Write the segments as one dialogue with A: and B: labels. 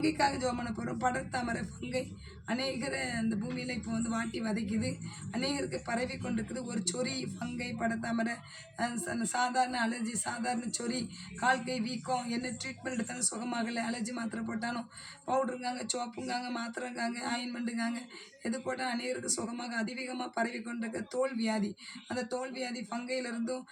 A: ஃபங்கைக்காக ஜெபம் பண்ண போகிறோம். படர்தாமரை ஃபங்கை அநேகர் அந்த பூமியில் இப்போ வந்து வாட்டி வதைக்குது. அநேகருக்கு பரவி கொண்டிருக்குது. ஒரு சொறி ஃபங்கை படர்தாமரை சாதாரண அலர்ஜி, சாதாரண சொறி, கால் கை வீக்கம், என்ன ட்ரீட்மெண்ட் எடுத்தாலும் சுகமாகலை. அலர்ஜி மாத்திரை போட்டாலும் பவுடருங்காங்க, சோப்புங்காங்க, மாத்திரைங்காங்க, ஆயின்மெண்ட்டுங்காங்க, எது போட்டால் அநேகருக்கு சுகமாக அதிவேகமாக பரவி கொண்டிருக்க தோல் வியாதி. அந்த தோல் வியாதி ஃபங்கையிலிருந்தும்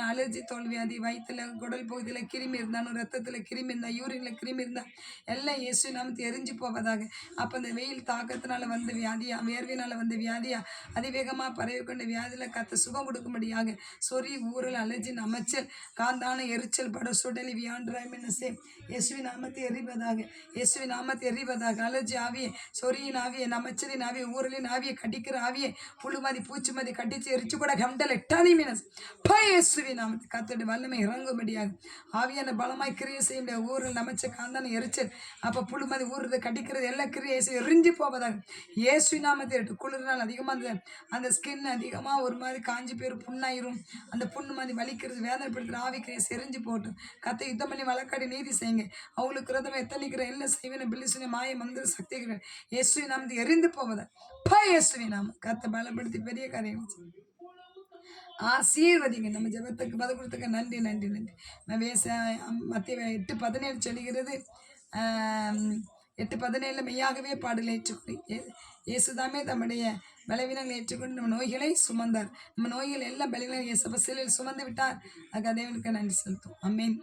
A: அலர்ஜி தோல் வியாதி, வயிற்றில் குடல் பகுதியில் கிருமி இருந்தாலும், ரத்தத்தில் கிருமி இருந்தால், யூரினில் கிருமி இருந்தால் எல்லாம் இயேசு நாமத்தை எரிஞ்சு போவதாக. அப்போ அந்த வெயில் தாக்கத்தினால வந்த வியாதியா, வேர்வினால் வந்த வியாதியா, அதிவேகமாக பரவி கொண்ட வியாதியில் கத்த சுகம் கொடுக்கும்படியாக சொறி, ஊரல், அலர்ஜி, அமைச்சல், காந்தான எரிச்சல், பட சுடலி வியாண்டாய்மென்னசே இயேசுவின் நாமத்தை எறிவதாக. இயேசுவின் நாமத்தை எறிவதாக. அலர்ஜி ஆவியே, சொறியின் ஆவியே, நமச்சலின் ஆவியே, ஊரலின் ஆவியை, கடிக்கிற ஆவியே, புழுமதி பூச்சிமதி கட்டிச்சு எரிச்சு கூட கண்டல் எட்டானி மீனஸ் இயேசுவின் நாமத்தை கத்தோட வல்லமை இறங்கும்படியாக ஆவியான பலமாய் கிரியை செய்ய முடியாது. ஊரல், நமச்ச, காந்தான எரிச்சல், அப்போ புழுமதி ஊறுறது, கடிக்கிறது, எல்லா கிரியை எரிஞ்சு போவதாக இயேசு நாமத்தை எட்டு. குளிர்னால் அதிகமாக அந்த ஸ்கின் அதிகமாக ஒரு மாதிரி காஞ்சி பேர் புண்ணாயிரும். அந்த புண்ணு மாதிரி வலிக்கிறது, வேதனைப்படுத்துகிற ஆவி கிரியை எரிஞ்சு போட்டும். கத்தை யுத்தம் பண்ணி வழக்காடி நீதி செய்யுங்க. அவங்களுக்கு ரதம் எத்தனைக்கிற எல்லாம் செய்வேன் பில்லிசுன மாய மந்திர சக்திகள் இயேசு நாமத்தை எரிந்து போவதா இயேசுவி நாம கத்தை பலப்படுத்தி பெரிய காரியம் ஆசீர்வதிங்க. நம்ம ஜெபத்துக்கு பதில் கொடுத்துக்க நன்றி நன்றி நன்றி. மத்திய 8:17 சொல்லுகிறது. 8:17 மெய்யாகவே பாடலை ஏற்றுக்கொண்டு இயேசுதாமே தம்முடைய பலவீனங்களை ஏற்றுக்கொண்டு நம்ம நோய்களை சுமந்தார். நம்ம நோய்கள் எல்லாம் பலவீனங்களை இயேசு சிலையில் சுமந்து விட்டார். அதுக்கு தேவனுக்கு நன்றி செலுத்தும். ஆமென்.